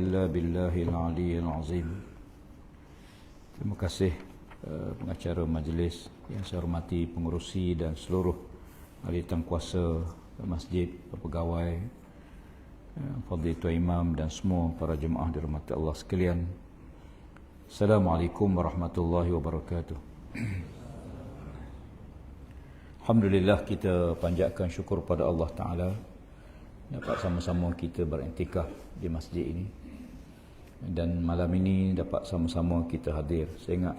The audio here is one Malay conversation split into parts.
إلا بالله العلي العظيم. Terima kasih pengacara majlis yang saya hormati, pengurusi dan seluruh ahli tangkuasa masjid, pegawai, fadil tuan imam dan semua para jemaah dirahmati Allah sekalian. Assalamualaikum warahmatullahi wabarakatuh. Alhamdulillah, kita panjatkan syukur pada Allah Ta'ala dapat sama-sama kita beriktikaf di masjid ini, dan malam ini dapat sama-sama kita hadir. Saya ingat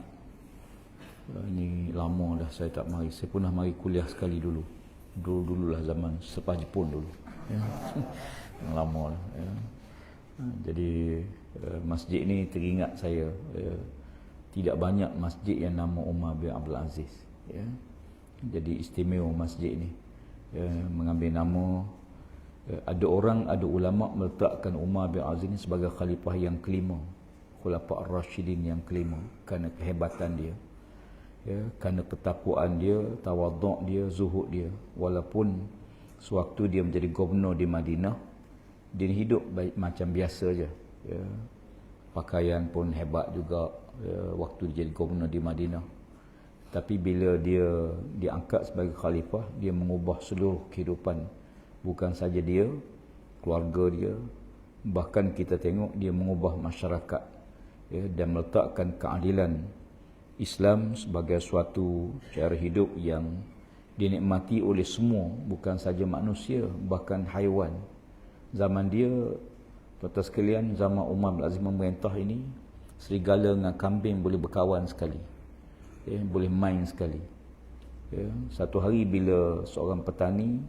ini lama dah saya tak mari. Saya pernah mari kuliah sekali dululah zaman sepah Jepun dulu ya. Lama lah ya. Jadi masjid ini teringat saya tidak banyak masjid yang nama Umar bin Abdul Aziz ya. Jadi istimewa masjid ini ya, mengambil nama. Ada ulama meletakkan Umar bin Aziz ini sebagai khalifah yang kelima, Khulafa ar-Rasyidin yang kelima, kerana kehebatan dia ya, kerana ketakwaan dia, tawaduk dia, zuhud dia. Walaupun sewaktu dia menjadi gubernur di Madinah, dia hidup baik macam biasa je ya. Pakaian pun hebat juga ya, waktu dia jadi gubernur di Madinah. Tapi bila dia diangkat sebagai khalifah, dia mengubah seluruh kehidupan. Bukan saja dia, keluarga dia, bahkan kita tengok dia mengubah masyarakat ya, dan meletakkan keadilan Islam sebagai suatu cara hidup yang dinikmati oleh semua, bukan saja manusia, bahkan haiwan. Zaman dia, tuan-tuan sekalian, zaman Umar bin Aziz memerintah ini, serigala dengan kambing boleh berkawan sekali ya, boleh main sekali ya. Satu hari bila seorang petani,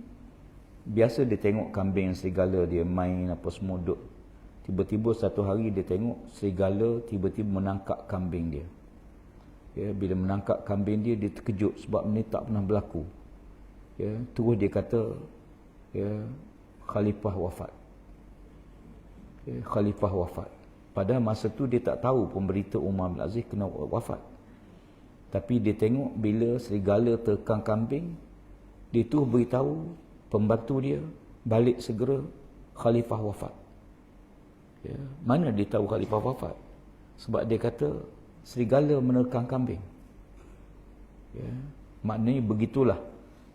biasa dia tengok kambing dan serigala dia main apa semua duk. Tiba-tiba satu hari dia tengok serigala tiba-tiba menangkap kambing dia. Ya, bila menangkap kambing dia, dia terkejut sebab ini tak pernah berlaku. Ya, terus dia kata, ya, khalifah wafat. Ya, khalifah wafat. Pada masa tu dia tak tahu pemberita Umar bin Aziz kena wafat. Tapi dia tengok bila serigala terkam kambing, dia tu beritahu pembantu dia balik segera, khalifah wafat ya. Mana dia tahu khalifah wafat? Sebab dia kata serigala menerkam kambing ya. Maknanya begitulah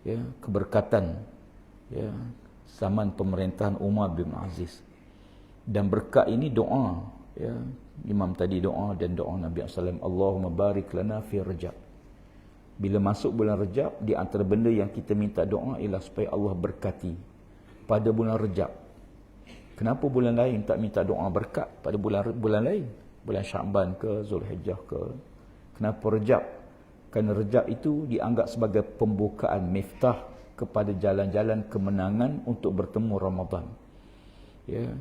ya, keberkatan ya, zaman pemerintahan Umar bin Aziz. Dan berkat ini doa ya, imam tadi doa dan doa Nabi SAW, Allahumma barik lana fi Rajab. Bila masuk bulan Rejab, di antara benda yang kita minta doa ialah supaya Allah berkati pada bulan Rejab. Kenapa bulan lain tak minta doa berkat pada bulan lain? Bulan Syaban ke, Zulhijjah ke? Kenapa Rejab? Kerana Rejab itu dianggap sebagai pembukaan, miftah kepada jalan-jalan kemenangan untuk bertemu Ramadan. Ya.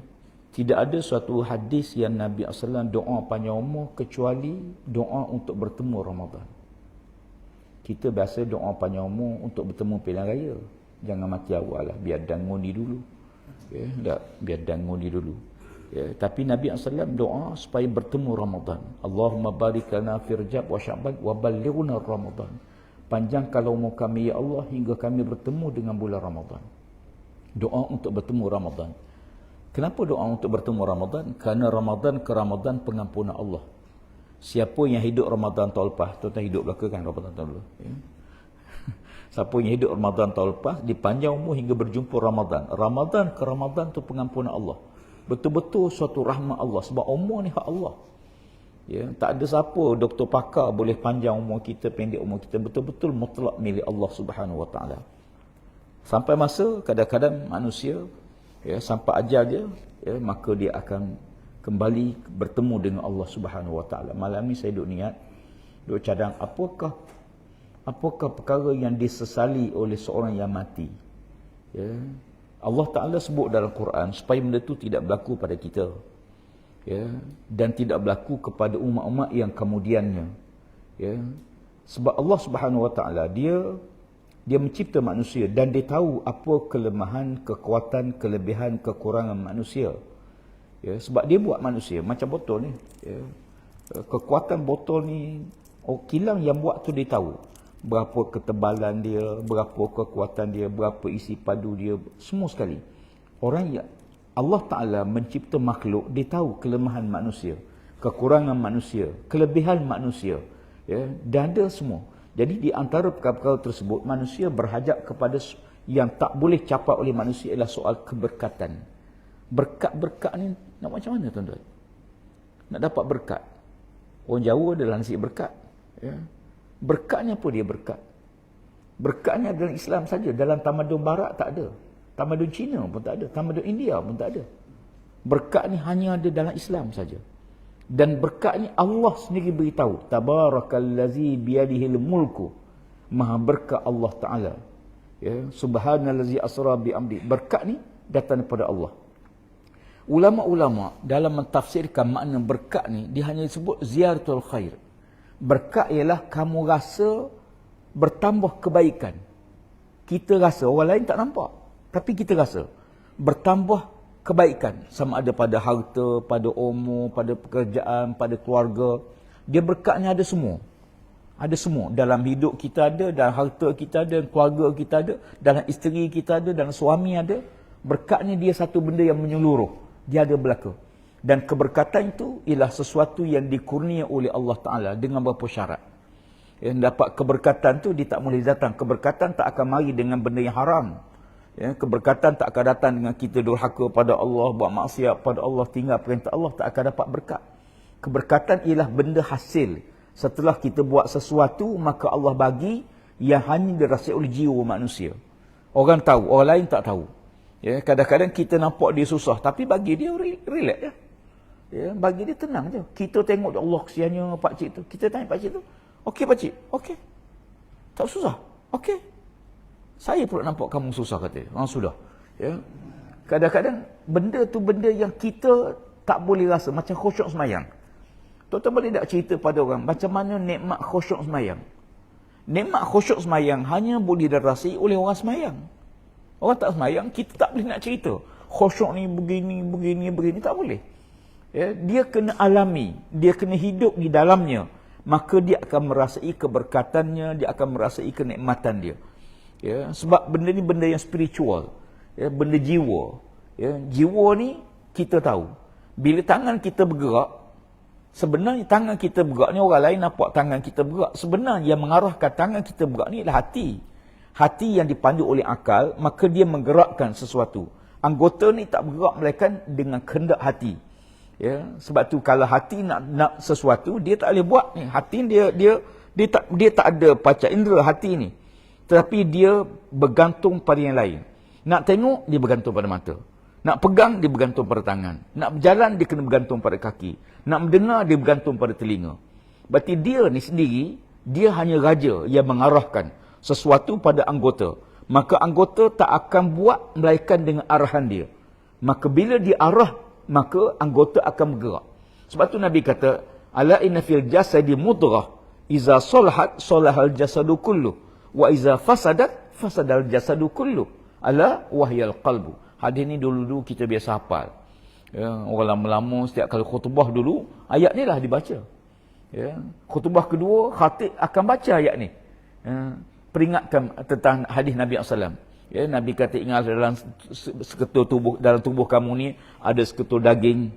Tidak ada suatu hadis yang Nabi SAW doa panjang umur kecuali doa untuk bertemu Ramadan. Kita biasa doa panjang umur untuk bertemu pilihan raya. Jangan mati awal lah, biar dan ngundi dulu. Ya, tak, biar dan ngundi dulu. Ya, tapi Nabi SAW doa supaya bertemu Ramadan. Allahumma barik lana fi Rajab wa Sya'ban wa ballighna Ramadan. Panjangkanlah umur kami ya Allah hingga kami bertemu dengan bulan Ramadan. Doa untuk bertemu Ramadan. Kenapa doa untuk bertemu Ramadan? Kerana Ramadan ke Ramadan pengampunan Allah. Siapa yang hidup Ramadan tahun lepas, tuan-tuan hidup belaka kan Ramadan tahun lalu ya. Siapa yang hidup Ramadan tahun lepas, dipanjang umur hingga berjumpa Ramadan. Ramadan ke Ramadan tu pengampunan Allah. Betul-betul suatu rahmat Allah, sebab umur ni hak Allah ya. Tak ada siapa doktor pakar boleh panjang umur kita, pendek umur kita. Betul-betul mutlak milik Allah Subhanahu Wa Taala. Sampai masa kadang-kadang manusia ya, sampai ajal dia ya, maka dia akan kembali bertemu dengan Allah Subhanahu Wa Taala. Malam ni saya duk niat, duk cadang apakah perkara yang disesali oleh seorang yang mati. Ya. Allah Taala sebut dalam Quran supaya benda itu tidak berlaku pada kita. Ya, dan tidak berlaku kepada umat-umat yang kemudiannya. Ya. Sebab Allah Subhanahu Wa Taala dia mencipta manusia dan dia tahu apa kelemahan, kekuatan, kelebihan, kekurangan manusia. Ya, sebab dia buat manusia macam botol ni ya. Kekuatan botol ni kilang yang buat tu dia tahu berapa ketebalan dia, berapa kekuatan dia, berapa isi padu dia, semua sekali. Orang yang Allah Ta'ala mencipta makhluk, dia tahu kelemahan manusia, kekurangan manusia, kelebihan manusia, ya, dan ada semua. Jadi di antara perkara-perkara tersebut, manusia berhajat kepada yang tak boleh capai oleh manusia ialah soal keberkatan. Berkat-berkat ni nak macam mana tuan-tuan? Nak dapat berkat. Orang Jawa adalah nasi berkat. Ya. Berkatnya apa dia berkat? Berkatnya dalam Islam saja. Dalam tamadun Barat tak ada. Tamadun Cina pun tak ada. Tamadun India pun tak ada. Berkat ni hanya ada dalam Islam saja. Dan berkat ni Allah sendiri beritahu. Tabarakallazi biyadihil mulku. Maha berkat Allah Ta'ala. Ya. Subhanallazi asra bi'amdi. Berkat ni datang daripada Allah. Ulama-ulama dalam mentafsirkan makna berkat ni, dia hanya sebut ziyaratul khair. Berkat ialah kamu rasa bertambah kebaikan. Kita rasa, orang lain tak nampak, tapi kita rasa bertambah kebaikan, sama ada pada harta, pada umur, pada pekerjaan, pada keluarga. Dia berkatnya ada semua. Ada semua. Dalam hidup kita ada, dalam harta kita ada, dalam keluarga kita ada, dalam isteri kita ada, dalam suami ada. Berkatnya dia satu benda yang menyeluruh. Dia ada belaka. Dan keberkatan itu ialah sesuatu yang dikurnia oleh Allah Ta'ala dengan beberapa syarat. Yang dapat keberkatan tu dia tak boleh datang. Keberkatan tak akan mari dengan benda yang haram. Ya, keberkatan tak akan datang dengan kita durhaka pada Allah, buat maksiat pada Allah, tinggal perintah Allah, tak akan dapat berkat. Keberkatan ialah benda hasil. Setelah kita buat sesuatu, maka Allah bagi yang hanya dirasa oleh jiwa manusia. Orang tahu, orang lain tak tahu. Ya, kadang-kadang kita nampak dia susah, tapi bagi dia relax je. Ya, bagi dia tenang je. Kita tengok Allah kesiannya pakcik tu. Kita tanya pakcik tu, okey pakcik? Okey. Tak susah? Okey. Saya pula nampak kamu susah, kata dia. Sudah. Ya. Kadang-kadang benda tu benda yang kita tak boleh rasa, macam khusyuk semayang. Tuan-tuan boleh tak cerita pada orang macam mana nikmat khusyuk semayang? Nikmat khusyuk semayang hanya boleh dirasai oleh orang semayang. Orang tak semayang, kita tak boleh nak cerita. Khusyuk ni begini, tak boleh. Ya, dia kena alami, dia kena hidup di dalamnya. Maka dia akan merasai keberkatannya, dia akan merasai kenikmatan dia. Ya, sebab benda ni benda yang spiritual. Ya, benda jiwa. Ya, jiwa ni kita tahu. Bila tangan kita bergerak, sebenarnya tangan kita bergerak ni orang lain nampak tangan kita bergerak. Sebenarnya yang mengarahkan tangan kita bergerak ni adalah hati. Hati yang dipandu oleh akal, maka dia menggerakkan sesuatu. Anggota ni tak bergerak melainkan dengan kehendak hati. Ya, sebab tu kalau hati nak sesuatu, dia tak boleh buat ni. Hati dia tak ada panca indera hati ni. Tetapi dia bergantung pada yang lain. Nak tengok, dia bergantung pada mata. Nak pegang, dia bergantung pada tangan. Nak berjalan, dia kena bergantung pada kaki. Nak mendengar, dia bergantung pada telinga. Berarti dia ni sendiri, dia hanya raja yang mengarahkan sesuatu pada anggota. Maka anggota tak akan buat melainkan dengan arahan dia. Maka bila dia arah, maka anggota akan bergerak. Sebab tu Nabi kata, ala inna fil jasadi mudghah, iza salahat salahal jasadu kullu, wa iza fasadat fasadal jasadu kullu, ala wahyal qalbu. Hadis ni dulu-dulu kita biasa hafal. Ya, orang lama-lama setiap kali khutbah dulu, ayat ni lah dibaca. Ya, khutbah kedua, khatib akan baca ayat ni. Ya, peringatkan tentang hadis Nabi SAW. Ya, Nabi kata, ingat dalam seketul tubuh, dalam tubuh kamu ni ada seketul daging.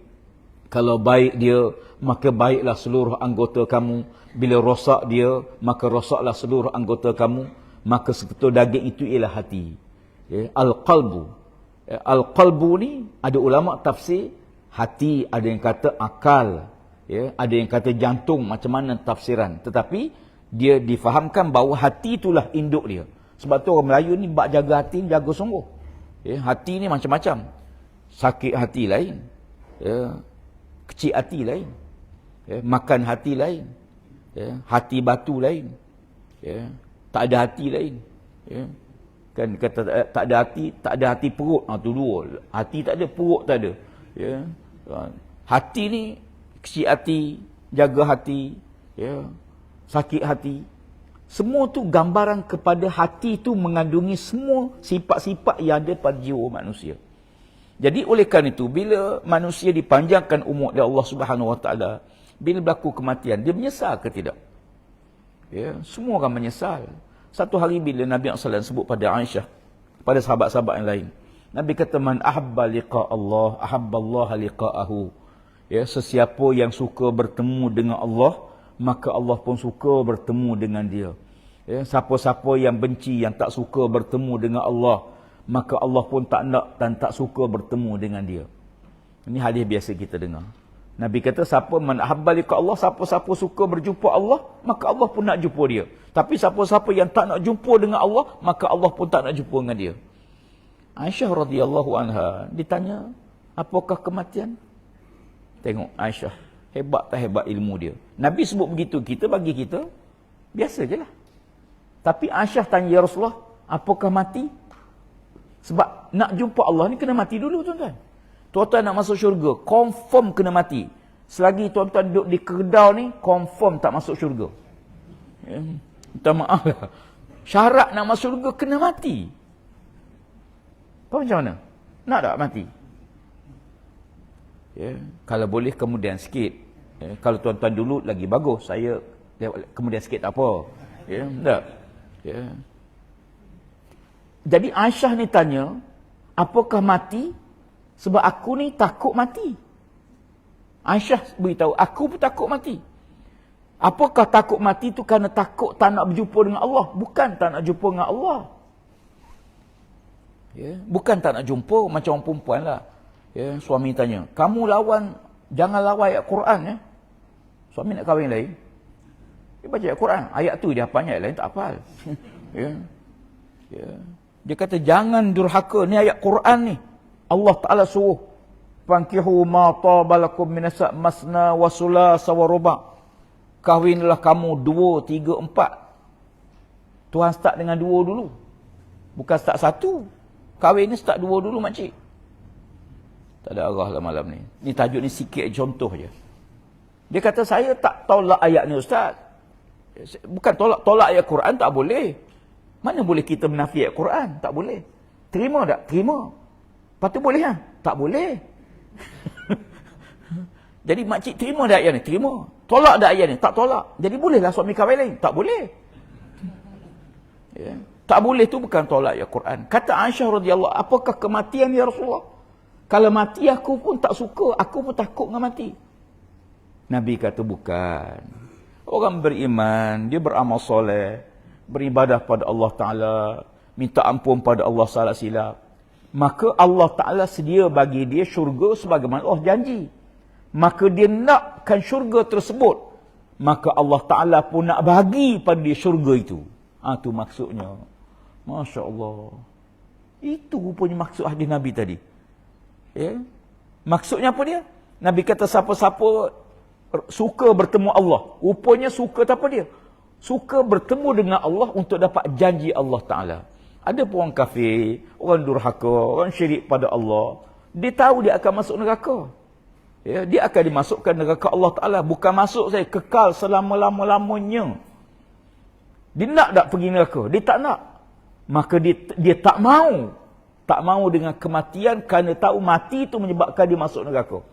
Kalau baik dia, maka baiklah seluruh anggota kamu. Bila rosak dia, maka rosaklah seluruh anggota kamu. Maka seketul daging itu ialah hati. Ya, al-qalbu. Ya, al-qalbu ni ada ulama tafsir hati, ada yang kata akal. Ya, ada yang kata jantung, macam mana tafsiran. Tetapi dia difahamkan bahawa hati itulah induk dia. Sebab tu orang Melayu ni bak jaga hati ni jaga sungguh. Ya, hati ni macam-macam. Sakit hati lain. Ya, kecil hati lain. Ya, makan hati lain. Ya, hati batu lain. Ya, tak ada hati lain. Ya, kan kata tak ada hati perut. Tu dua. Hati tak ada, perut tak ada. Ya, hati ni kecil hati, jaga hati. Ya, sakit hati. Semua tu gambaran kepada hati tu mengandungi semua sifat-sifat yang ada pada jiwa manusia. Jadi oleh kerana itu, bila manusia dipanjangkan umur oleh Allah Subhanahu Wa Taala, bila berlaku kematian, dia menyesal ke tidak? Ya, semua orang menyesal. Satu hari bila Nabi SAW sebut pada Aisyah, pada sahabat-sahabat yang lain, Nabi kata man ahabba liqa Allah, ahabba Allah liqa'ahu. Ya, sesiapa yang suka bertemu dengan Allah, maka Allah pun suka bertemu dengan dia. Ya, siapa-siapa yang benci, yang tak suka bertemu dengan Allah, maka Allah pun tak nak dan tak suka bertemu dengan dia. Ini hadis biasa kita dengar. Nabi kata siapa man ahabba liqa Allah, siapa-siapa suka berjumpa Allah, maka Allah pun nak jumpa dia. Tapi siapa-siapa yang tak nak jumpa dengan Allah, maka Allah pun tak nak jumpa dengan dia. Aisyah radhiyallahu anha ditanya, apakah kematian? Tengok Aisyah, hebat tak hebat ilmu dia. Nabi sebut begitu, kita bagi kita biasa je lah. Tapi Aisyah tanya, ya Rasulullah, apakah mati? Sebab nak jumpa Allah ni kena mati dulu, tuan-tuan. Tuan-tuan nak masuk syurga, confirm kena mati. Selagi tuan-tuan duduk di Kedah ni, confirm tak masuk syurga. Ya, minta maaf lah. Syarat nak masuk syurga kena mati. Apa macam mana? Nak tak mati? Ya, kalau boleh kemudian sikit. Ya, kalau tuan-tuan dulu lagi bagus. Saya kemudian sikit tak apa. Ya, tak. Ya. Jadi Aisyah ni tanya, apakah mati? Sebab aku ni takut mati. Aisyah beritahu, aku pun takut mati. Apakah takut mati tu kerana takut tak nak berjumpa dengan Allah? Bukan tak nak jumpa dengan Allah. Ya, bukan tak nak jumpa macam orang perempuan lah. Ya, suami tanya, kamu lawan, jangan lawan ayat Quran ya. Suami nak kahwin lain. Dia baca ayat Quran, ayat tu dia hafal, ayat lain tak hafal. Ya. Ya. Dia kata jangan durhaka, ni ayat Quran ni. Allah Taala suruh fankihu ma tabalakum minasa masna wa sulasa wa ruba. Kahwinlah kamu 2, 3, 4. Tuhan start dengan 2 dulu. Bukan start 1. Kahwin ni start 2 dulu makcik. Tak ada arah lah malam ni. Ni tajuk ni sikit contoh je. Dia kata saya tak tolak ayat ni ustaz. Bukan tolak ayat Quran tak boleh. Mana boleh kita menafi ayat Quran? Tak boleh. Terima tak? Terima. Lepas tu boleh kan? Tak boleh. Jadi makcik terima dah ayat ni? Terima. Tolak dah ayat ni? Tak tolak. Jadi bolehlah suami kahwin lain? Tak boleh. Ya. Tak boleh tu bukan tolak ayat Quran. Kata Aisyah radhiyallahu, apakah kematian ya Rasulullah? Kalau mati aku pun tak suka. Aku pun takut dengan mati. Nabi kata bukan. Orang beriman, dia beramal soleh, beribadah pada Allah Ta'ala, minta ampun pada Allah salah silap. Maka Allah Ta'ala sedia bagi dia syurga sebagaimana Allah janji. Maka dia nakkan syurga tersebut. Maka Allah Ta'ala pun nak bagi pada dia syurga itu. Itu maksudnya. Masya Allah. Itu rupanya maksud hadis Nabi tadi. Ya? Maksudnya apa dia? Nabi kata siapa-siapa suka bertemu Allah. Rupanya suka tak apa dia? Suka bertemu dengan Allah untuk dapat janji Allah Ta'ala. Ada pun orang kafir, orang durhaka, orang syirik pada Allah. Dia tahu dia akan masuk neraka. Ya, dia akan dimasukkan neraka Allah Ta'ala. Bukan masuk saya, kekal selama-lama-lamanya. Dia nak tak pergi neraka? Dia tak nak. Maka dia tak mau. Tak mau dengan kematian kerana tahu mati itu menyebabkan dia masuk neraka.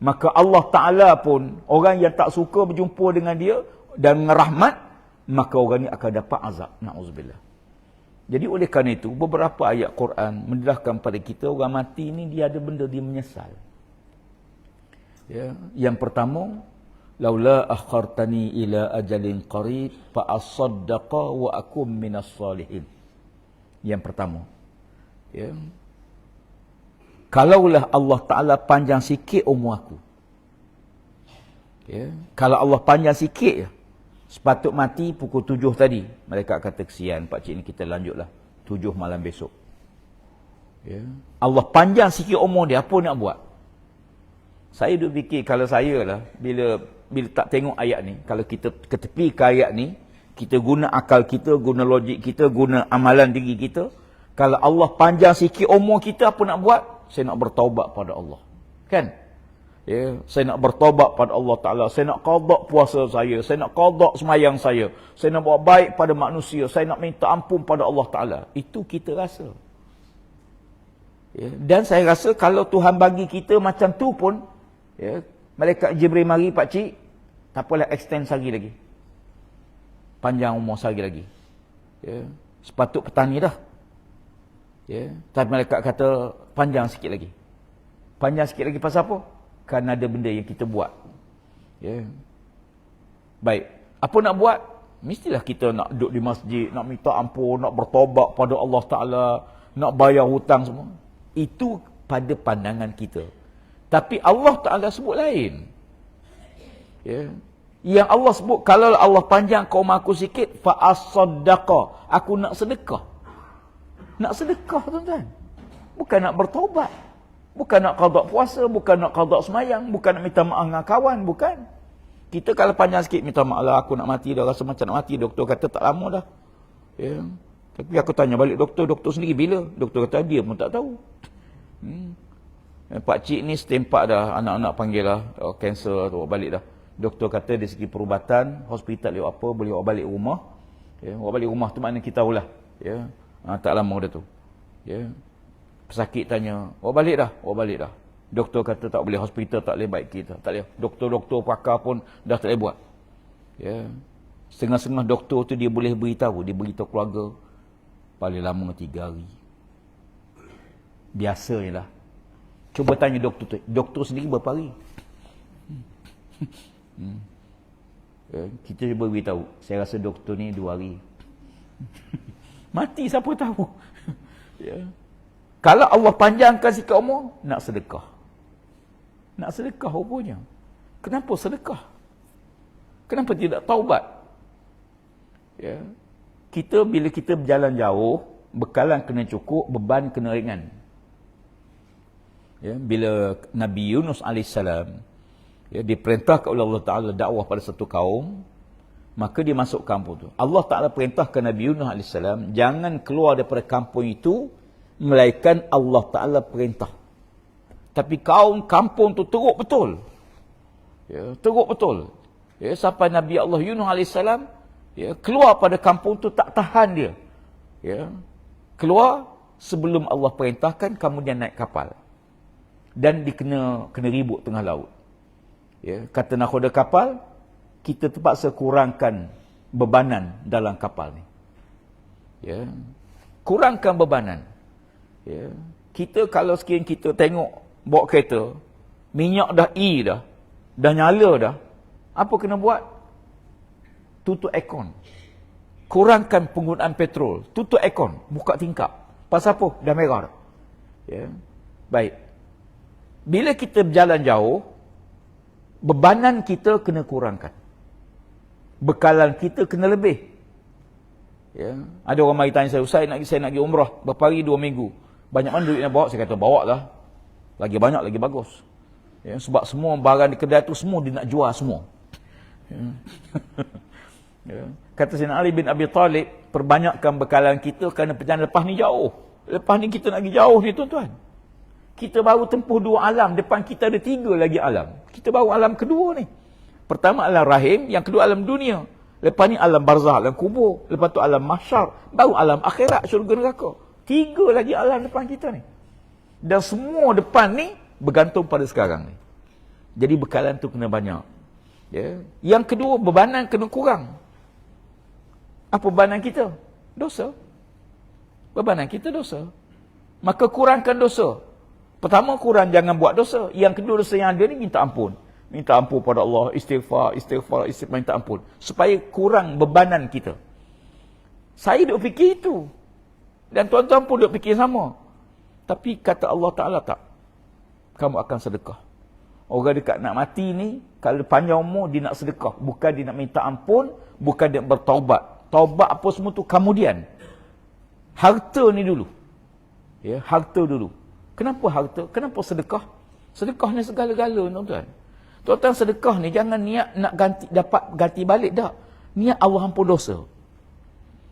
Maka Allah Ta'ala pun, orang yang tak suka berjumpa dengan dia dan rahmat, maka orang ni akan dapat azab. Na'udzubillah. Jadi oleh kerana itu, beberapa ayat Quran menjelaskan pada kita, orang mati ni dia ada benda dia menyesal. Ya. Yang pertama, laula akhartani ila ajalin qarib fa asaddaqa wa akum minas salihin. Yang pertama. Ya. Kalaulah Allah Ta'ala panjang sikit umur aku. Ya. Kalau Allah panjang sikit je, sepatut mati pukul 7 tadi. Mereka kata kesian pakcik ni, kita lanjutlah 7 malam besok. Ya. Allah panjang sikit umur dia, apa nak buat? Saya duk fikir kalau saya lah, bila tak tengok ayat ni, kalau kita ketepi ke ayat ni, kita guna akal kita, guna logik kita, guna amalan diri kita. Kalau Allah panjang sikit umur kita, apa nak buat? Saya nak bertaubat pada Allah. Kan? Ya, saya nak bertaubat pada Allah Ta'ala. Saya nak qada puasa saya nak qada semayang saya nak buat baik pada manusia, saya nak minta ampun pada Allah Ta'ala. Itu kita rasa. Ya, dan saya rasa kalau Tuhan bagi kita macam tu pun, ya, malaikat Jibril mari, pakcik, tak apalah, extend sehari lagi. Panjang umur sehari lagi. Ya, sepatut petani dah. Ya, tapi malaikat kata panjang sikit lagi. Panjang sikit lagi pasal apa? Kerana ada benda yang kita buat. Ya. Baik, apa nak buat? Mestilah kita nak duduk di masjid, nak minta ampun, nak bertaubat pada Allah Ta'ala, nak bayar hutang semua. Itu pada pandangan kita. Tapi Allah Ta'ala sebut lain. Ya. Yang Allah sebut, kalau Allah panjang kaum aku sikit, fa'as-saddaqa, aku nak sedekah. Nak sedekah, tuan-tuan. Bukan nak bertaubat. Bukan nak qada puasa, bukan nak qada semayang, bukan nak minta maaf dengan kawan, bukan. Kita kalau panjang sikit, minta maaf lah, aku nak mati dah, rasa macam nak mati. Doktor kata tak lama dah. Ya. Tapi aku tanya balik doktor sendiri bila? Doktor kata dia pun tak tahu. Pak cik ni setempat dah, anak-anak panggil lah, kanser tu, balik dah. Doktor kata dari segi perubatan, hospital dia apa, boleh bawa balik rumah. Ya, bawa balik rumah tu maknanya kita tahulah. Ya. Tak lama dah tu. Ya. Pesakit tanya, bawa balik dah. Doktor kata tak boleh, hospital tak boleh baik kita. Tak boleh. Doktor-doktor pakar pun dah tak boleh buat. Ya. Setengah-setengah doktor tu dia boleh beritahu keluarga paling lama 3 hari. Biasanya lah. Cuba tanya doktor tu. Doktor sendiri berapa hari? Ya, kita cuba beritahu. Saya rasa doktor ni 2 hari. Mati siapa tahu. Ya. Kalau Allah panjangkan sikap umur, nak sedekah. Nak sedekah rupanya. Kenapa sedekah? Kenapa tidak taubat? Ya. Bila kita berjalan jauh, bekalan kena cukup, beban kena ringan. Ya. Bila Nabi Yunus AS, ya, diperintahkan oleh Allah Ta'ala dakwah pada satu kaum, maka dia masuk kampung tu. Allah Ta'ala perintahkan Nabi Yunus AS, jangan keluar daripada kampung itu, melainkan Allah Ta'ala perintah. Tapi kampung tu teruk betul. Ya, teruk betul. Ya, sampai Nabi Allah Yunus AS, ya, keluar pada kampung tu tak tahan dia. Ya, keluar sebelum Allah perintahkan, kemudian naik kapal. Dan kena ribut tengah laut. Ya, kata nakhoda kapal, kita terpaksa kurangkan bebanan dalam kapal ni. Ya, kurangkan bebanan. Ya, kita kalau sekian kita tengok bawa kereta, minyak dah dah nyala dah, apa kena buat? Tutup aircon. Kurangkan penggunaan petrol, tutup aircon, buka tingkap. Pasal apa? Dah merah dah. Ya. Baik. Bila kita berjalan jauh, bebanan kita kena kurangkan. Bekalan kita kena lebih. Ya. Ada orang mari tanya saya nak pergi umrah, berapa hari 2 minggu. Banyak mana duit nak bawa? Saya kata bawa lah. Lagi banyak, lagi bagus. Ya. Sebab semua barang di kedai tu semua dia nak jual semua. Ya. Ya. Kata Sayyidina Ali bin Abi Talib, perbanyakkan bekalan kita kerana perjalanan lepas ni jauh. Lepas ni kita nak pergi jauh ni tuan-tuan. Kita baru tempuh 2 alam, depan kita ada 3 lagi alam. Kita baru alam kedua ni. Pertama alam rahim, yang kedua alam dunia. Lepas ni alam barzah, alam kubur. Lepas tu alam mahsyar, baru alam akhirat, syurga neraka. 3 lagi alam depan kita ni. Dan semua depan ni bergantung pada sekarang ni. Jadi bekalan tu kena banyak. Ya. Yang kedua, bebanan kena kurang. Apa bebanan kita? Dosa. Bebanan kita dosa. Maka kurangkan dosa. Pertama, kurang jangan buat dosa. Yang kedua, dosa yang ada ni minta ampun. Minta ampun pada Allah, istighfar, minta ampun. Supaya kurang bebanan kita. Saya duk fikir itu. Dan tuan-tuan pun duk fikir sama. Tapi kata Allah Ta'ala tak. Kamu akan sedekah. Orang dekat nak mati ni, kalau panjang umur, dia nak sedekah. Bukan dia nak minta ampun, bukan dia bertaubat. Taubat apa semua tu kemudian. Harta ni dulu. Ya, harta dulu. Kenapa harta? Kenapa sedekah? Sedekah ni segala-gala, tuan-tuan. Tuan-tuan, sedekah ni jangan niat nak dapat ganti balik dah. Niat Allah ampun dosa.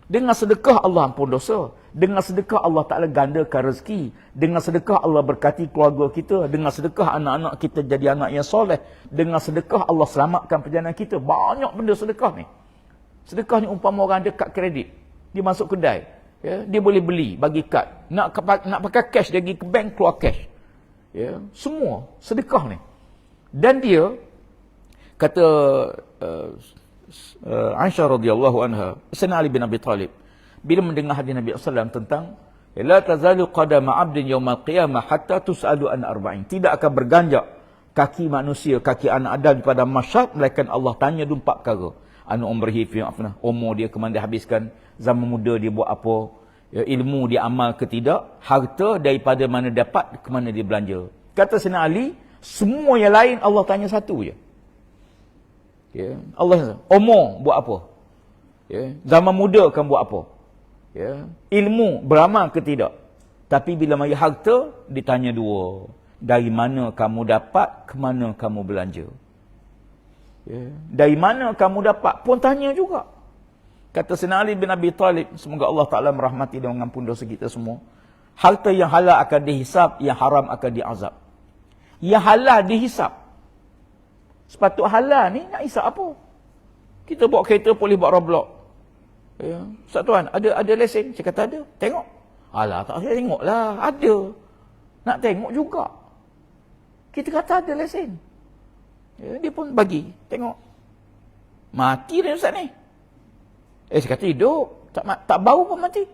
Dengan sedekah Allah ampun dosa. Dengan sedekah Allah Ta'ala gandakan rezeki. Dengan sedekah Allah berkati keluarga kita. Dengan sedekah anak-anak kita jadi anak yang soleh. Dengan sedekah Allah selamatkan perjalanan kita. Banyak benda sedekah ni. Sedekah ni umpama orang ada kad kredit. Dia masuk kedai. Ya, dia boleh beli, bagi kad. Nak pakai cash, dia pergi ke bank, keluar cash. Ya, semua sedekah ni. Dan dia, kata Aisyah radhiyallahu anha, Sayyidina Ali bin Abi Talib, bila mendengar hadis Nabi SAW tentang La tazalu qadama 'abdin yaumal qiyamah hatta tus'alu an arba'in. Tidak akan berganjak kaki manusia, kaki anak Adam pada mahsyar melainkan Allah tanya 4 perkara. Anu umrihi fi afnah, umur dia ke mana dia habiskan, zaman muda dia buat apa, ya, ilmu dia amal ke tidak, harta daripada mana dapat ke mana dia belanja. Kata Sayyidina Ali, semua yang lain Allah tanya satu je. Ya, Allah umur buat apa? Ya, zaman muda kan buat apa? Ya, ilmu beramal ke tidak? Tapi bila mari harta ditanya 2. Dari mana kamu dapat, ke mana kamu belanja? Ya, dari mana kamu dapat pun tanya juga. Kata Sayyidina Ali bin Abi Talib, semoga Allah Ta'ala merahmati dan mengampun dosa kita semua. Harta yang halal akan dihisap, yang haram akan diazab. Yang halal dihisap. Sepatut halal ni nak hisap apa? Kita bawa kereta boleh buat Roblox. Ya, Ustaz Tuan, ada lesen? Saya kata ada. Tengok. Alah, tak saya tengok lah. Ada. Nak tengok juga. Kita kata ada lesen. Ya, dia pun bagi. Tengok. Mati dah Ustaz ni. Saya kata hidup. Tak bau pun mati.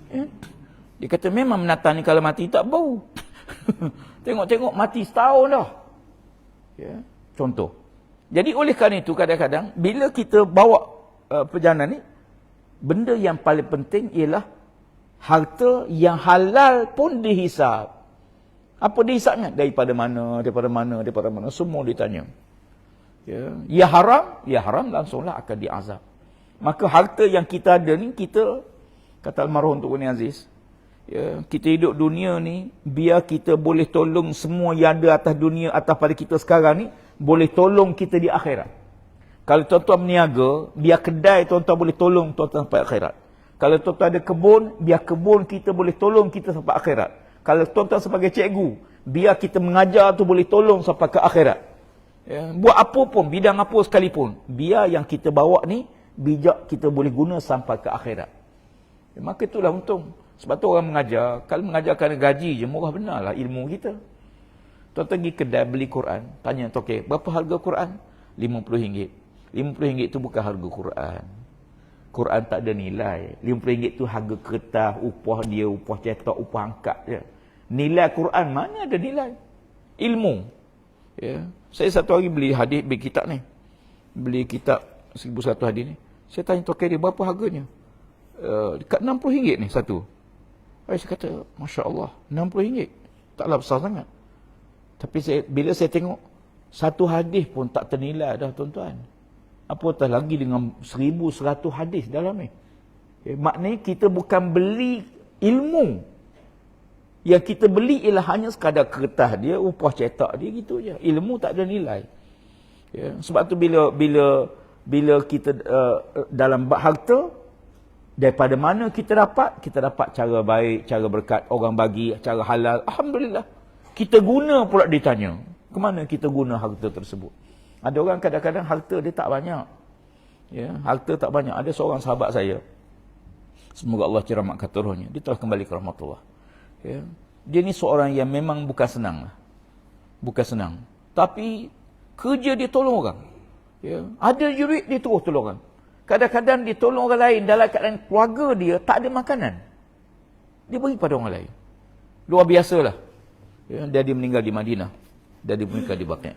Ya. Dia kata memang menatang ni kalau mati tak bau. Tengok-tengok mati setahun dah. Ya. Contoh. Jadi oleh kerana itu kadang-kadang bila kita bawa perjalanan ni, benda yang paling penting ialah harta yang halal pun dihisap. Apa dihisapnya? Daripada mana, semua ditanya. Ya haram langsunglah akan diazab. Maka harta yang kita ada ni, kita, kata almarhum Tok Gani Aziz, ya, kita hidup dunia ni, biar kita boleh tolong semua yang ada atas dunia, atas pada kita sekarang ni, boleh tolong kita di akhirat. Kalau tuan-tuan berniaga, biar kedai tuan-tuan boleh tolong tuan-tuan sampai akhirat. Kalau tuan-tuan ada kebun, biar kebun kita boleh tolong kita sampai akhirat. Kalau tuan-tuan sebagai cikgu, biar kita mengajar tu boleh tolong sampai ke akhirat. Ya, buat apa pun, bidang apa sekalipun, biar yang kita bawa ni, bijak kita boleh guna sampai ke akhirat. Ya, maka itulah untung. Sebab tu orang mengajar, kalau mengajar kerana gaji je, murah benar lah ilmu kita. Tuan-tuan pergi kedai beli Quran, tanya tokek, berapa harga Quran? RM50. RM50 tu bukan harga Quran. Quran tak ada nilai. RM50 tu harga kertas, upah dia, upah cetak, upah angkat je. Nilai Quran mana ada nilai? Ilmu. Ya. Saya satu hari beli hadis, beli kitab ni. Beli kitab 1100 hadis ni. Saya tanya tokek dia, berapa harganya? Dekat RM60 ni satu. Saya kata, Masya Allah, RM60. Taklah besar sangat. Tapi bila saya tengok, satu hadis pun tak ternilai dah tuan-tuan. Apatah lagi dengan 1100 hadis dalam ni. Maknanya kita bukan beli ilmu. Yang kita beli ialah hanya sekadar kertas dia, upah cetak dia, gitu je. Ilmu tak ada nilai. Ya, sebab tu bila kita dalam bab harta, daripada mana kita dapat cara baik, cara berkat, orang bagi, cara halal. Alhamdulillah. Kita guna pula ditanya. Ke mana kita guna harta tersebut? Ada orang kadang-kadang harta dia tak banyak. Ya, harta tak banyak. Ada seorang sahabat saya. Semoga Allah cerahkan rohnya. Dia telah kembali ke rahmatullah. Ya. Dia ni seorang yang memang bukan senang lah. Bukan senang. Tapi kerja dia tolong orang. Ya. Ada duit dia terus tolong orang. Kadang-kadang dia tolong orang lain dalam keadaan keluarga dia tak ada makanan. Dia beri pada orang lain. Luar biasalah. Ya. Dia meninggal di Madinah. Dan dia meninggal di Baqi'.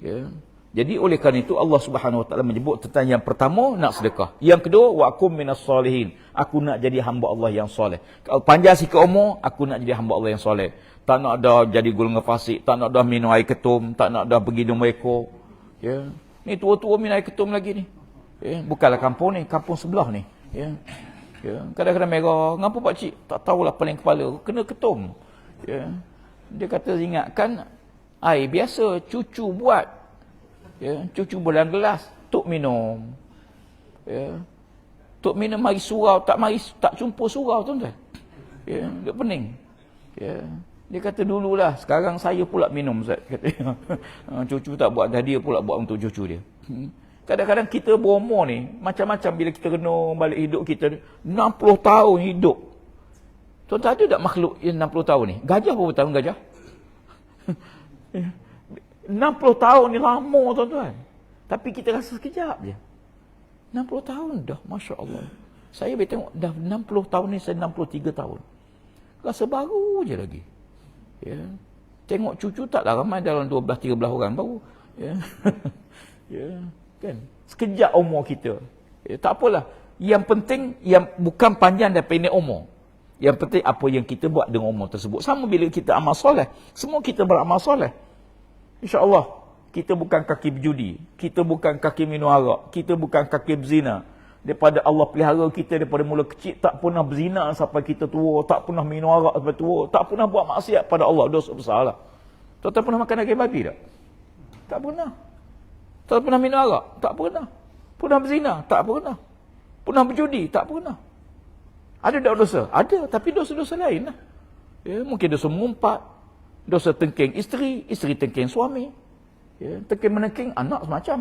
Ya. Jadi oleh kerana itu Allah Subhanahu Wa Taala menyebut tentang yang pertama nak sedekah. Yang kedua wa akum minas solihin. Aku nak jadi hamba Allah yang soleh. Kalau panjang sikit umur, aku nak jadi hamba Allah yang soleh. Tak nak dah jadi golongan fasik, tak nak dah minum air ketum, tak nak dah pergi domba ekor. Ya. Ni tua-tua minum air ketum lagi ni. Ya, bukanlah kampung ni, kampung sebelah ni. Ya. Ya. Kadang-kadang merah, ngapa pak cik? Tak tahulah paling kepala, kena ketum. Ya. Dia kata ingatkan air biasa cucu buat. Ya, cucu dalam gelas, tok minum. Ya. Tok minum mari surau, tak jumpa surau tuan-tuan. Ya, dia pening. Ya. Dia kata dululah, sekarang saya pula minum Ustaz. Kata cucu tak buat dah, dia pula buat untuk cucu dia. Kadang-kadang kita berumur ni, macam-macam bila kita renung balik hidup kita, 60 tahun hidup. Tuan-tuan ada tak makhluk yang 60 tahun ni? Gajah berapa tahun gajah? 60 tahun ni lama tuan-tuan. Tapi kita rasa sekejap je. 60 tahun dah, Masya Allah. Saya boleh tengok dah 60 tahun ni, saya 63 tahun. Rasa baru je lagi. Ya. Tengok cucu taklah ramai, dalam 12-13 orang baru. Ya. Ya, kan? Sekejap umur kita. Ya, tak apalah. Yang penting yang bukan panjang dan pendek umur. Yang penting apa yang kita buat dengan umur tersebut. Sama bila kita amal soleh. Semua kita beramal soleh. InsyaAllah. Kita bukan kaki berjudi. Kita bukan kaki minum arak. Kita bukan kaki berzina. Daripada Allah pelihara kita daripada mula kecil. Tak pernah berzina sampai kita tua. Tak pernah minum arak sampai tua. Tak pernah buat maksiat pada Allah. Dosa besar lah. Tuan-tuan pernah makan daging babi tak? Tak pernah. Tak pernah minum arak? Tak pernah. Pernah berzina? Tak pernah. Pernah berjudi? Tak pernah. Ada tak dosa? Ada. Tapi dosa-dosa lain lah. Ya, mungkin dosa mengumpat. Dosa tengking isteri. Isteri tengking suami. Ya, tengking-menengking anak semacam.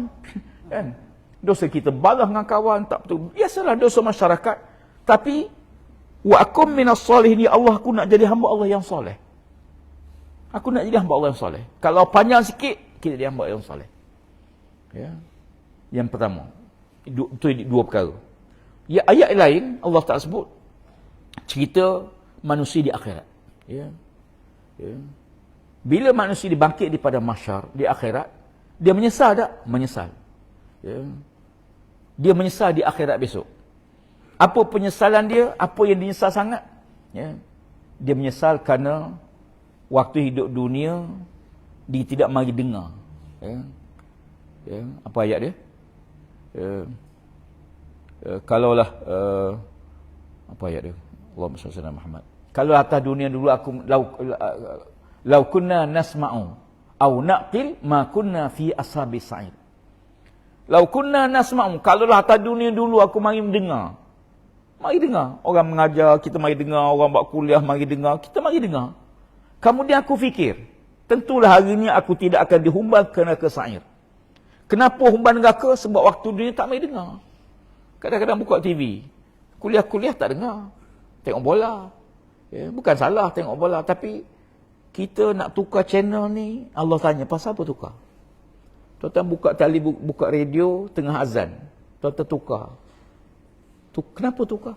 Kan? Dosa kita balah dengan kawan, tak betul. Biasalah dosa masyarakat. Tapi, wa akum minas salihin, ya Allah, aku nak jadi hamba Allah yang soleh. Aku nak jadi hamba Allah yang soleh. Kalau panjang sikit, kita jadi hamba yang soleh. Ya. Yang pertama. Itu dua perkara. Ya, ayat lain, Allah tak sebut. Cerita manusia di akhirat. Ya. Ya. Bila manusia dibangkit daripada mahsyar, di akhirat, dia menyesal tak? Menyesal. Ya. Dia menyesal di akhirat besok. Apa penyesalan dia? Apa yang dia menyesal sangat? Ya. Dia menyesal kerana waktu hidup dunia, dia tidak mari dengar. Ya. Ya. Apa ayat dia? Kalaulah, apa ayat dia? Allahumma shalli ala Muhammad. Kalau atas dunia dulu aku lau kunna nasma'u au naqil ma kunna fi ashabis sa'ir. Lau kunna nasma'u, kalau atas dunia dulu aku mari mendengar. Mari dengar. Orang mengajar, kita mari dengar. Orang buat kuliah, mari dengar. Kita mari dengar. Kemudian aku fikir, tentulah hari ini aku tidak akan dihumban ke neraka sa'ir. Kenapa humban neraka? Sebab waktu dunia tak mari dengar. Kadang-kadang buka TV. Kuliah-kuliah tak dengar. Tengok bola. Ya, bukan salah tengok bola, tapi kita nak tukar channel ni, Allah tanya, pasal apa tukar? Tuan-tuan buka tali, buka radio, tengah azan. Tuan-tuan tukar. Kenapa tukar?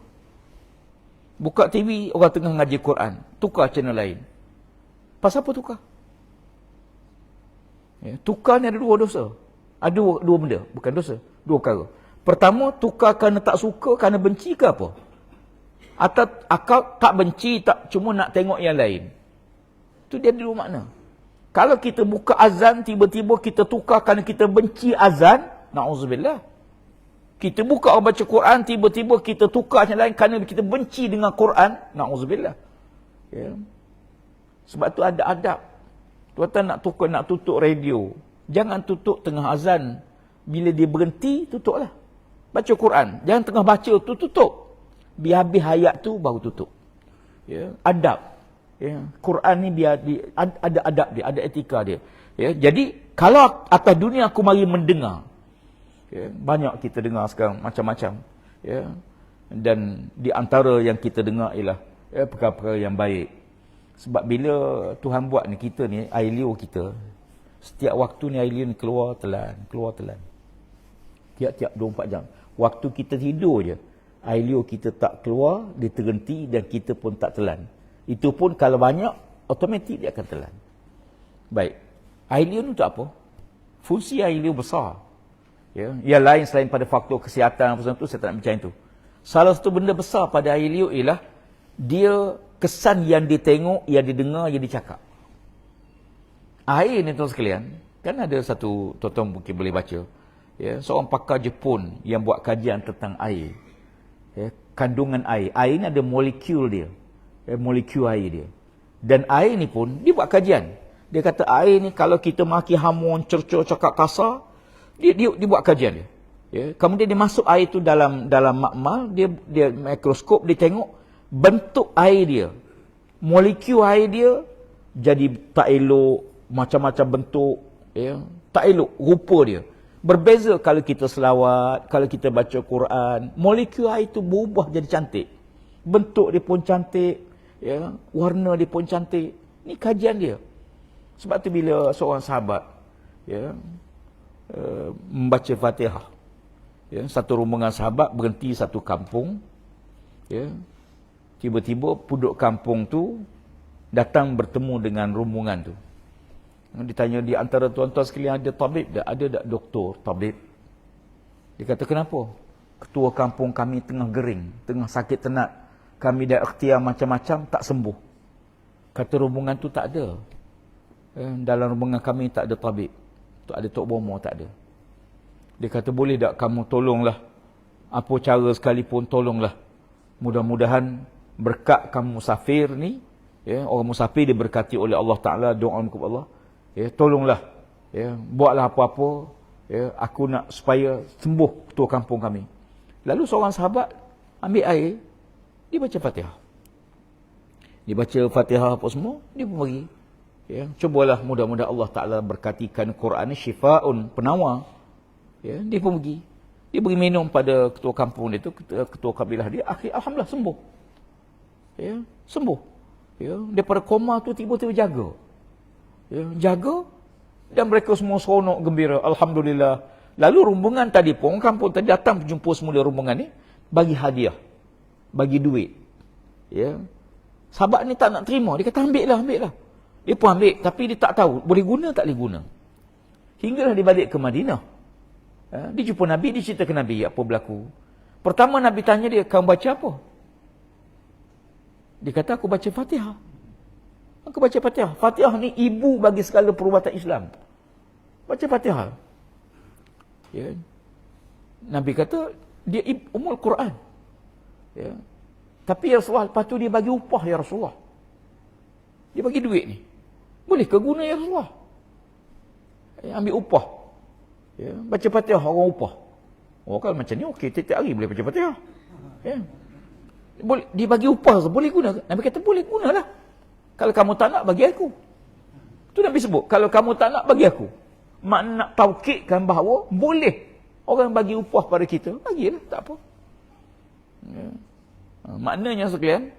Buka TV, orang tengah ngaji Quran. Tukar channel lain. Pasal apa tukar? Ya, tukar ni ada dua dosa. Ada dua benda, bukan dosa. Dua perkara. Pertama, tukar kerana tak suka, kerana benci ke apa? Atau akal tak benci, tak cuma nak tengok yang lain. Itu dia ada dua makna. Kalau kita buka azan, tiba-tiba kita tukar kerana kita benci azan, na'udzubillah. Kita buka orang baca Quran, tiba-tiba kita tukar yang lain kerana kita benci dengan Quran, na'udzubillah. Ya. Sebab tu ada adab. Tuan-tuan nak tukar, nak tutup radio. Jangan tutup tengah azan. Bila dia berhenti, tutuplah. Baca Quran. Jangan tengah baca tu tutup. Biar habis hayat tu, baru tutup. Ya. Adab. Ya, Quran ni biar ada adab dia, ada etika dia. Ya, jadi kalau atas dunia aku mari mendengar. Ya, banyak kita dengar sekarang macam-macam. Ya, dan di antara yang kita dengar ialah perkara-perkara yang baik. Sebab bila Tuhan buat ni, kita ni air liur kita, setiap waktu ni air liur ni keluar telan. Tiap-tiap 24 jam. Waktu kita tidur je, air liur kita tak keluar, dia terhenti dan kita pun tak telan. Itu pun kalau banyak, automatik dia akan telan. Baik. Air liur ni untuk apa? Fungsi air liur besar. Ya. Yang lain selain pada faktor kesihatan, itu saya tak nak bincang itu. Salah satu benda besar pada air liur ialah, dia kesan yang ditengok, yang didengar, yang dicakap. Air ni tuan sekalian, kan ada satu, tuan-tuan mungkin boleh baca. Ya, seorang pakar Jepun yang buat kajian tentang air. Ya, kandungan air. Air ni ada molekul dia. Molekul air dia. Dan air ni pun, dia buat kajian. Dia kata air ni kalau kita maki hamun, cercor, cakap kasar, dia buat kajian dia. Ya. Kemudian dia masuk air tu dalam makmal, dia mikroskop, dia tengok bentuk air dia. Molekul air dia jadi tak elok, macam-macam bentuk. Ya. Tak elok, rupa dia. Berbeza kalau kita selawat, kalau kita baca Quran, molekul air tu berubah jadi cantik. Bentuk dia pun cantik. Ya, warna dia pun cantik. Ni kajian dia. Sebab tu bila seorang sahabat membaca Fatihah, satu rombongan sahabat berhenti satu kampung, tiba-tiba penduduk kampung tu datang bertemu dengan rombongan tu. Ditanya di antara tuan-tuan sekalian ada tabib tak? Ada tak doktor tabib? Dia kata kenapa? Ketua kampung kami tengah gering, tengah sakit tenat. Kami dah ikhtiar macam-macam tak sembuh. Kata rombongan tu tak ada. Dalam rombongan kami tak ada tabib. Tak ada Tok Bomo, tak ada. Dia kata boleh tak kamu tolonglah. Apa cara sekalipun tolonglah. Mudah-mudahan berkat kamu musafir ni, ya, orang musafir diberkati oleh Allah Ta'ala, doa kepada Allah, ya, tolonglah, ya, buatlah apa-apa, ya, aku nak supaya sembuh ketua kampung kami. Lalu seorang sahabat ambil air, dia baca Fatihah. Dia baca Fatihah apa semua, dia pun pergi. Ya, cubalah mudah-mudahan Allah Ta'ala berkatikan Quran ni syifa'un, penawar. Ya, dia pun pergi. Dia beri minum pada ketua kampung dia tu, ketua kabilah dia, alhamdulillah sembuh. Ya, sembuh. Ya, daripada koma tu tiba-tiba jaga. Ya, jaga dan mereka semua seronok gembira, alhamdulillah. Lalu rombongan tadi pun, kampung tadi datang jumpa semula rombongan ni, bagi hadiah, bagi duit. Ya. Sahabat ni tak nak terima, dia kata ambil lah. Dia pun ambil, tapi dia tak tahu boleh guna tak boleh guna. Hinggalah dia balik ke Madinah. Dia jumpa Nabi, dia cerita ke Nabi apa berlaku. Pertama Nabi tanya dia, kamu baca apa? Dia kata aku baca Fatihah. Aku baca Fatihah. Fatihah ni ibu bagi segala perubatan Islam. Baca Fatihah. Ya. Nabi kata dia Ummul Quran. Ya. Tapi ya Rasulullah, lepas tu dia bagi upah ya Rasulullah. Dia bagi duit ni. Boleh ke guna ya Rasulullah? Ya, ambil upah. Ya, baca Fatihah orang upah. Oh kalau macam ni okey, tiap-tiap hari boleh baca Fatihah. Ya. Boleh dia bagi upah, boleh guna ke? Nabi kata boleh gunalah. Kalau kamu tak nak bagi aku. Tu Nabi sebut, kalau kamu tak nak bagi aku. Makna nak taukidkan bahawa boleh orang bagi upah pada kita, bagilah, tak apa. Ya. Maknanya sekalian,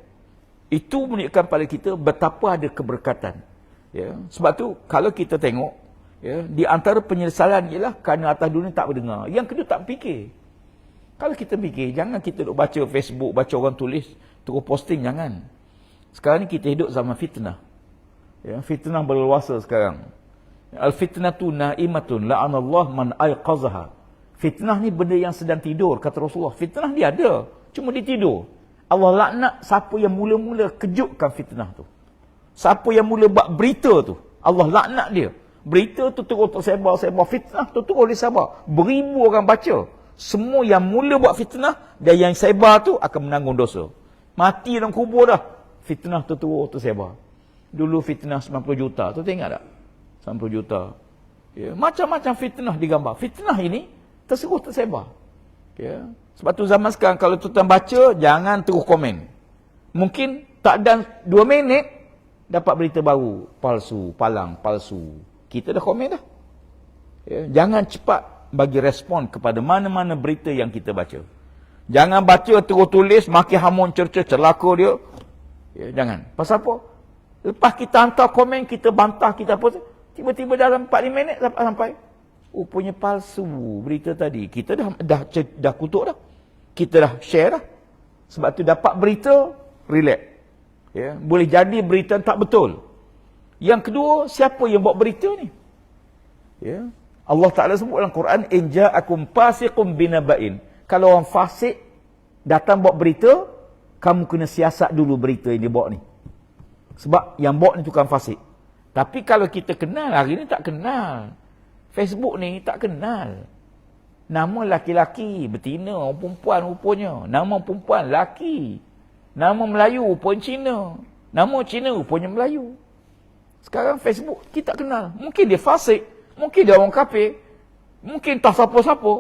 itu menunjukkan pada kita betapa ada keberkatan. Ya. Sebab tu kalau kita tengok, ya, di antara penyesalan ialah kerana atas dunia tak berdengar. Yang kedua tak fikir. Kalau kita fikir, jangan kita duk baca Facebook, baca orang tulis, terus posting, jangan. Sekarang ni kita hidup zaman fitnah. Ya, fitnah berleluasa sekarang. Al-fitnatu na'imatun la'anallah man ayqazaha. Fitnah ni benda yang sedang tidur, kata Rasulullah. Fitnah dia ada, cuma dia tidur. Allah laknat siapa yang mula-mula kejutkan fitnah tu. Siapa yang mula buat berita tu, Allah laknat dia. Berita tu terus tersebar, fitnah tu terus disebar. Beribu orang baca. Semua yang mula buat fitnah dan yang sebar tu akan menanggung dosa. Mati dalam kubur dah. Fitnah tu terus tersebar. Dulu fitnah 90 juta, tu tengok tak? 90 juta. Ya, macam-macam fitnah digambar. Fitnah ini terus tersebar. Ya. Sebab tu zaman sekarang kalau tuan baca, jangan terus komen. Mungkin tak ada 2 minit dapat berita baru, palsu, palang, palsu. Kita dah komen dah. Ya, jangan cepat bagi respon kepada mana-mana berita yang kita baca. Jangan baca terus tulis, maki hamun cerca celaka dia. Ya, jangan. Pasal apa? Lepas kita hantar komen, kita bantah, kita apa, tiba-tiba dalam 4-5 minit dapat sampai. Rupanya palsu berita tadi. Kita dah kutuk dah. Kita dah share dah. Sebab tu dapat berita, relax. Ya, boleh jadi berita tak betul. Yang kedua, siapa yang buat berita ni? Ya. Allah Ta'ala sebut dalam Quran, in ja'akum fasiqun binaba'in. Kalau orang fasik datang buat berita, kamu kena siasat dulu berita yang dia buat ni. Sebab yang buat ni tukang fasik. Tapi kalau kita kenal, hari ni tak kenal. Facebook ni tak kenal. Nama laki-laki, betina, orang perempuan rupanya. Nama perempuan, laki. Nama Melayu, rupanya Cina. Nama Cina, rupanya Melayu. Sekarang Facebook, kita tak kenal. Mungkin dia fasik. Mungkin dia orang kafir. Mungkin tak siapa-siapa.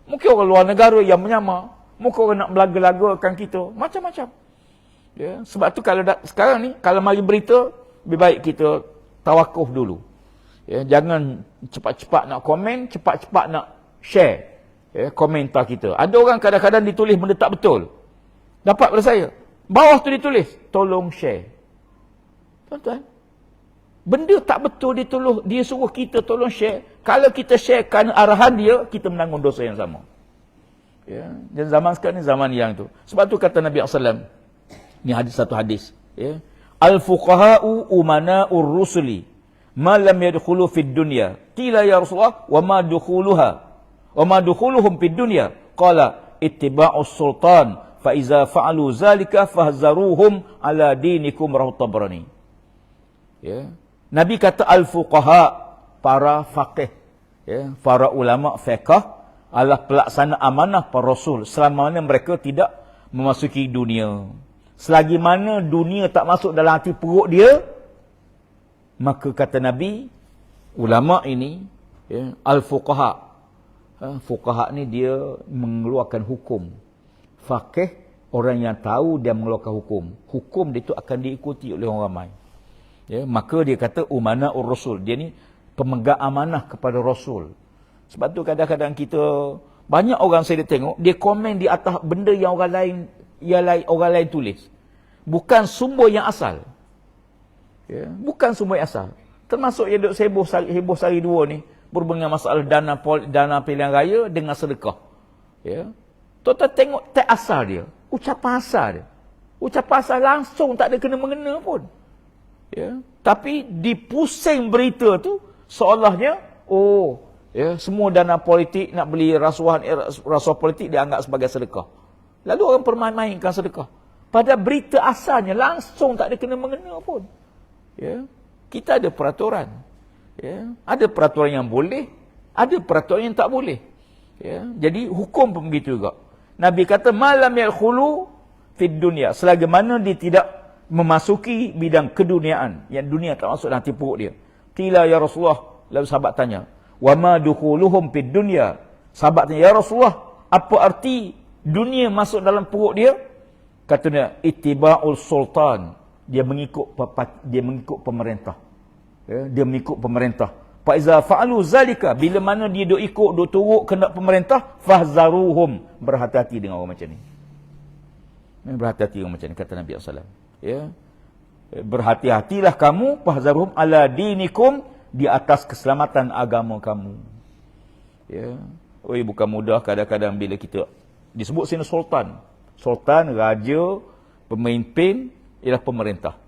Mungkin orang luar negara yang menyamar. Mungkin orang nak melaga-lagakan kita. Macam-macam. Ya, sebab tu kalau sekarang ni, kalau mari berita, lebih baik kita tawakuf dulu. Ya, jangan cepat-cepat nak komen, cepat-cepat nak share ya, komentar kita. Ada orang kadang-kadang ditulis benda tak betul. Dapat pada saya. Bawah tu ditulis, tolong share. Tuan-tuan, benda tak betul dia suruh kita tolong share. Kalau kita share kerana arahan dia, kita menanggung dosa yang sama. Ya, dan zaman sekarang ni zaman yang tu. Sebab tu kata Nabi SAW, Ini hadis, satu hadis. Ya. Al-fuqaha'u umana'ur rusuli ma lam yadkhulu fid dunya. Qila ya Rasulullah wa ma dukhuluha? Wa ma dukhuluhum fid dunya? Qala ittiba'us sultan fa iza fa'alu zalika fahzaruhum ala dinikum rawahu Tabrani. Ya. Nabi kata al-fuqaha, para faqih, ya, para ulama fiqh adalah pelaksana amanah para rasul selama mana mereka tidak memasuki dunia. Selagi mana dunia tak masuk dalam hati perut dia, maka kata Nabi, ulama ini, ya, al-fuqaha, fuqaha ni dia mengeluarkan hukum. Faqih, orang yang tahu dia mengeluarkan hukum. Hukum dia itu akan diikuti oleh orang ramai. Ya, maka dia kata umana ur-rasul. Dia ni pemegang amanah kepada Rasul. Sebab tu kadang-kadang kita, banyak orang saya tengok, dia komen di atas benda yang orang lain tulis. Bukan sumber yang asal. Ya, bukan sumber yang asal. Termasuk yang duk heboh sehari dua ni, berhubungan masalah dana pilihan raya dengan sedekah. Ya. Tuan-tuan tengok teks asal dia, ucapan asal dia. Ucapan asal langsung tak ada kena-mengena pun. Ya. Tapi dipusing berita tu seolahnya, oh, ya, semua dana politik nak beli rasuah politik dianggap sebagai sedekah. Lalu orang permain-mainkan sedekah. Pada berita asalnya langsung tak ada kena-mengena pun. Ya. Kita ada peraturan. Ya. Ada peraturan yang boleh, ada peraturan yang tak boleh. Ya. Jadi hukum pun begitu juga. Nabi kata malam yadkhulu fid dunya, selagi mana dia tidak memasuki bidang keduniaan, yang dunia tak masuk dalam hati perut dia. Qila ya Rasulullah, lalu sahabat tanya, wa ma dukhuluhum fid dunya? Sahabat tanya, ya Rasulullah, apa arti dunia masuk dalam perut dia? Katanya ittiba'ul sultan, dia mengikut pemerintah. Ya, dia mengikut pemerintah. Fa iza fa'alu zalika, bila mana dia duk ikut, duk turut kehendak pemerintah, fahzaruhum, berhati-hati dengan orang macam ni. Berhati-hati dengan macam ni, kata Nabi sallallahu alaihi wasallam. Ya. Berhati-hatilah kamu, fahzaruhum ala dinikum, di atas keselamatan agama kamu. Ya. Oi, bukan mudah kadang-kadang bila kita disebut sini sultan. Sultan, raja, pemimpin ialah pemerintah.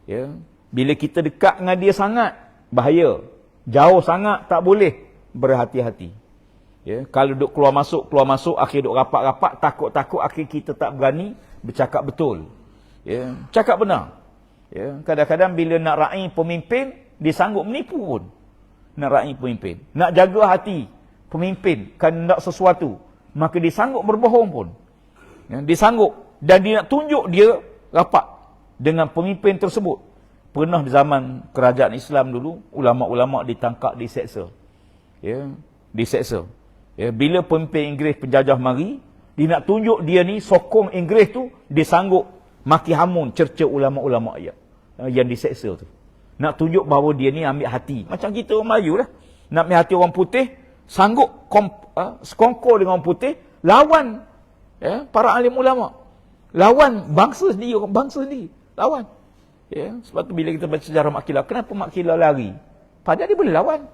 Ya. Bila kita dekat dengan dia sangat, bahaya. Jauh sangat tak boleh, berhati-hati. Ya. Kalau duk keluar masuk, akhir duk rapat-rapat, takut-takut, akhir kita tak berani bercakap betul. Ya. Cakap benar. Ya. Kadang-kadang bila nak raih pemimpin, dia sanggup menipu pun. Nak raih pemimpin. Nak jaga hati pemimpin, kan nak sesuatu, maka dia sanggup berbohong pun. Ya. Dia sanggup. Dan dia nak tunjuk dia rapat dengan pemimpin tersebut. Pernah di zaman kerajaan Islam dulu, ulama-ulama ditangkap, diseksa. Ya. Diseksa. Ya. Bila pemimpin Inggeris penjajah mari, dia nak tunjuk dia ni sokong Inggeris tu, dia sanggup maki hamun cerca ulama-ulama yang diseksa tu. Nak tunjuk bahawa dia ni ambil hati. Macam kita orang Melayu lah. Nak ambil hati orang putih, sanggup sekongkol dengan orang putih, lawan, ya, para alim ulama. Lawan bangsa sendiri, orang bangsa sendiri. Lawan. Ya, sebab tu bila kita baca sejarah Mak Kilau, kenapa Mak Kilau lari? Padahal dia boleh lawan.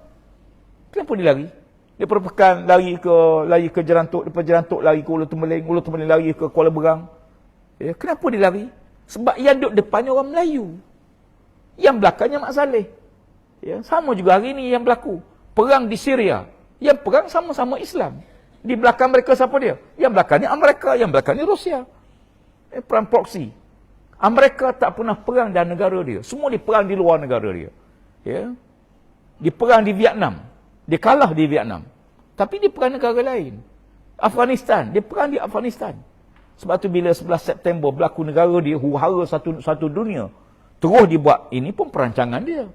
Kenapa dia lari? Dia perpekan lari ke Jerantuk, daripada Jerantuk lari ke Ulu Tembeling lari ke Kuala Berang. Ya, kenapa dia lari? Sebab yang duduk depannya orang Melayu. Yang belakangnya Mak Saleh. Ya, sama juga hari ni yang berlaku. Perang di Syria. Yang perang sama-sama Islam. Di belakang mereka siapa dia? Yang belakangnya Amerika, yang belakangnya Rusia. Perang proksi. Amerika tak pernah perang dalam negara dia. Semua dia perang di luar negara dia. Ya. Dia perang di Vietnam. Dia kalah di Vietnam. Tapi dia perang negara lain. Afghanistan. Dia perang di Afghanistan. Sebab tu bila 11 September berlaku negara dia, huru-hara satu dunia. Terus dibuat. Ini pun perancangan dia.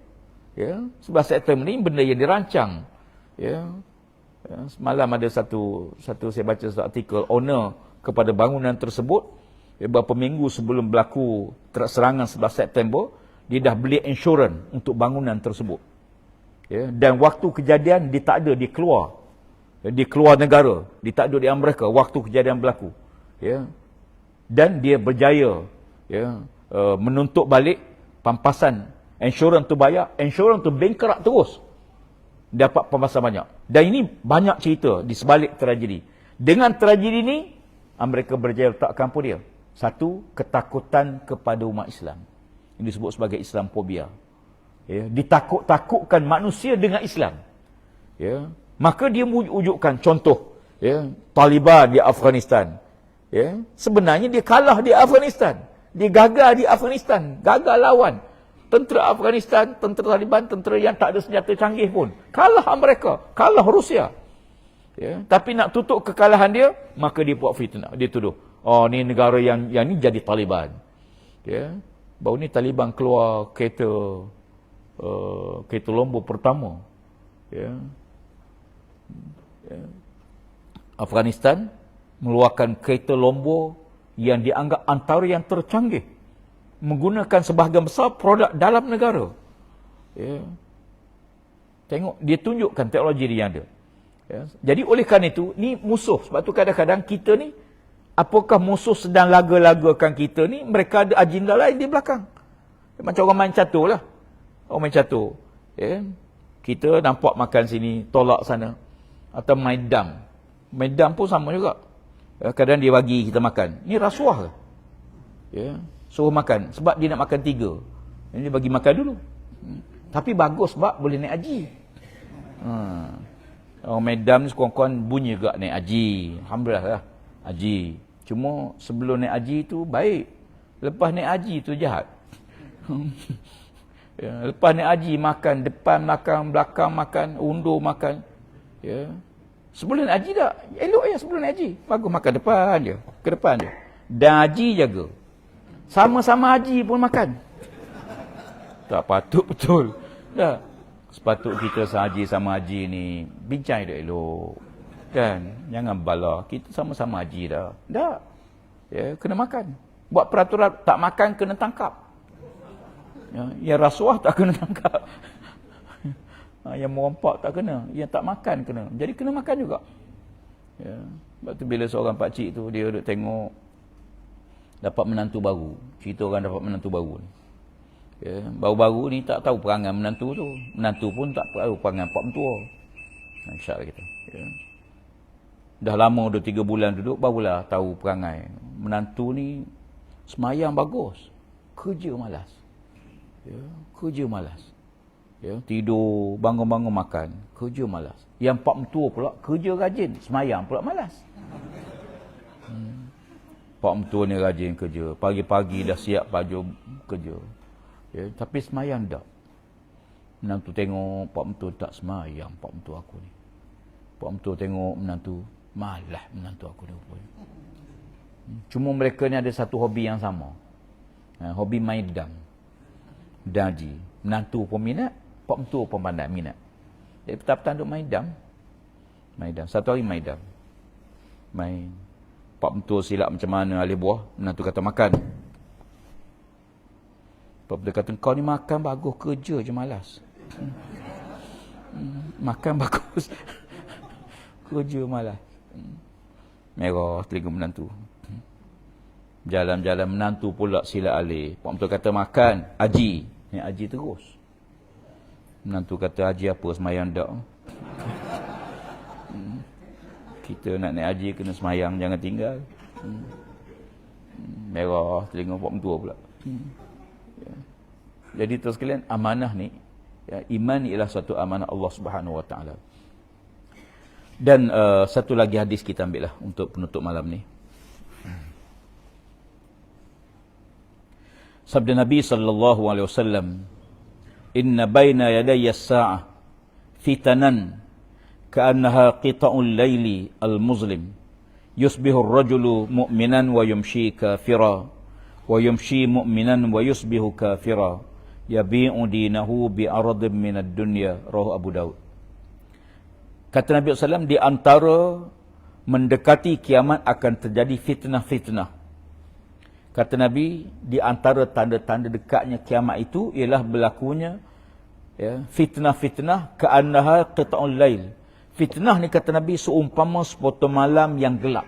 Ya. 11 September ni benda yang dirancang. Ya. Ya. Semalam ada satu saya baca satu artikel, owner kepada bangunan tersebut, beberapa minggu sebelum berlaku serangan 11 September, dia dah beli insurans untuk bangunan tersebut. Ya, dan waktu kejadian dia tak ada, dia keluar. Ya, dia keluar negara, dia tak ada di Amerika waktu kejadian berlaku. Ya. Dan dia berjaya, ya, menuntut balik pampasan. Insurans tu bayar, insurans tu bankrupt terus. Dapat pampasan banyak. Dan ini banyak cerita di sebalik tragedi. Dengan tragedi ni, Amerika berjaya letak kampung dia. Satu, ketakutan kepada umat Islam. Ini disebut sebagai Islamophobia. Ya, ditakut-takutkan manusia dengan Islam. Ya, maka dia wujudkan contoh, ya, Taliban di Afghanistan. Ya, sebenarnya dia kalah di Afghanistan. Dia gagal di Afghanistan, gagal lawan tentera Afghanistan, tentera Taliban, tentera yang tak ada senjata canggih pun. Kalah mereka, kalah Rusia. Ya, tapi nak tutup kekalahan dia, maka dia buat fitnah. Dia tuduh, oh ni negara yang ni jadi Taliban. Ya, baru ni Taliban keluar kereta Lombo pertama. Ya. Ya. Afghanistan mengeluarkan kereta Lombo yang dianggap antara yang tercanggih, menggunakan sebahagian besar produk dalam negara. Ya. Tengok, dia tunjukkan teknologi dia yang ada. Ya. Jadi oleh kerana itu, ni musuh. Sebab tu kadang-kadang kita ni, apakah musuh sedang laga-lagakan kita ni, mereka ada agenda lain di belakang. Macam orang main catur lah. Orang main catur. Ya. Kita nampak makan sini, tolak sana. Atau main dam. Main dam pun sama juga. Ya, kadang dia bagi kita makan. Ni rasuah ke? Ya. Suruh makan. Sebab dia nak makan 3. Dia bagi makan dulu. Tapi bagus sebab boleh naik haji. Orang main dam ni sekurang-kurang bunyi juga naik haji. Alhamdulillah lah. Haji. Cuma sebelum naik haji tu baik. Lepas naik haji tu jahat. Ya, lepas naik haji makan, depan makan, belakang makan, undur makan. Ya. Sebelum naik haji tak? Elok ya sebelum naik haji. Bagus makan depan je, ke depan je. Dan haji jaga. Sama-sama haji pun makan. Tak patut betul. Tak. Sepatut kita sehaji sama haji ni bincang elok. Kan? Jangan bala. Kita sama-sama haji dah. Tak. Ya, kena makan. Buat peraturan tak makan kena tangkap. Ya, yang rasuah tak kena tangkap. Yang merompak tak kena. Yang tak makan kena. Jadi kena makan juga. Ya. Sebab tu bila seorang pakcik tu, dia duduk tengok dapat menantu baru. Cerita orang dapat menantu baru ni. Ya. Baru-baru ni tak tahu perangai menantu tu. Menantu pun tak tahu perangai pak mentua. InsyaAllah kita. Ya. Dah lama, 2-3 bulan duduk, barulah tahu perangai. Menantu ni semayang bagus. Kerja malas. Ya, kerja malas. Ya, tidur, bangun-bangun makan, kerja malas. Yang pak mentua pula kerja rajin, semayang pula malas. Pak mentua ni rajin kerja, pagi-pagi dah siap baju kerja. Ya, tapi semayang tak. Menantu tengok pak mentua tak semayang, pak mentua aku ni. Pak mentua tengok menantu, malas menantu aku ni rupanya. Cuma mereka ni ada satu hobi yang sama. Hobi main dam. Daji. Menantu pun minat, pak mentua pun pandai minat. Jadi petang-petang duk main dam. Main dam. Satu hari main dam. Main. Pak mentua silap macam mana alih buah, menantu kata makan. Pak mentua kata, kau ni makan bagus, kerja je malas. Makan bagus. Kerja malas. Merah telinga menantu. Jalan-jalan menantu pula silap alih. Pak mentua kata makan, haji. Ni haji terus. Menantu kata haji apa, semayang tak? Kita nak naik haji kena semayang, jangan tinggal. Merah telinga pak mentua pula. Ya. Jadi terus sekalian, amanah ni, ya, iman ialah satu amanah Allah Subhanahu Wa Taala. Dan satu lagi hadis kita ambil lah untuk penutup malam ni. Sabda Nabi sallallahu alaihi wasallam, "Inna baina yadayya as-sa'ah fitanan ka'annaha qita'ul laili al-muzlim. Yusbihu ar-rajulu mu'minan wa yumshi kafira wa yumshi mu'minan wa yusbihu kafira. Yabi'u dinahu bi'aradin minad dunya." Rawahu Abu Daud. Kata Nabi SAW, di antara mendekati kiamat akan terjadi fitnah-fitnah. Kata Nabi, di antara tanda-tanda dekatnya kiamat itu ialah berlakunya, ya, fitnah-fitnah ka'annaha qita'ul lail. Fitnah ni kata Nabi seumpama sepotong malam yang gelap.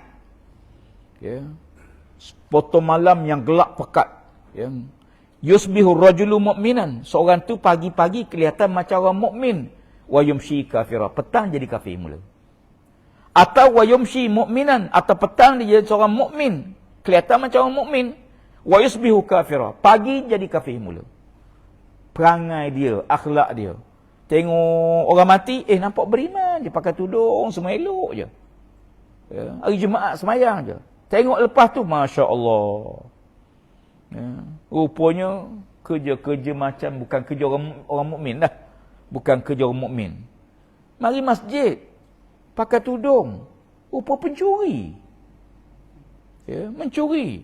Ya. Sepotong malam yang gelap pekat. Ya. Yusbihu rajulu mu'minan. Seorang tu pagi-pagi kelihatan macam orang mukmin. Wa yumshi kafira. Petang jadi kafir mula. Atau wa yumshi mu'minan. Atau petang dia jadi seorang mukmin. Kelihatan macam orang mukmin. Wa yusbihu kafira. Pagi jadi kafir mula. Perangai dia, akhlak dia. Tengok orang mati, nampak beriman je, pakai tudung, semua elok je. Ya, hari Jumaat semayang je. Tengok lepas tu, Masya Allah. Ya, rupanya kerja-kerja macam bukan kerja orang mukmin dah. Bukan kerja orang mukmin. Mari masjid, pakai tudung, rupa pencuri. Ya, mencuri.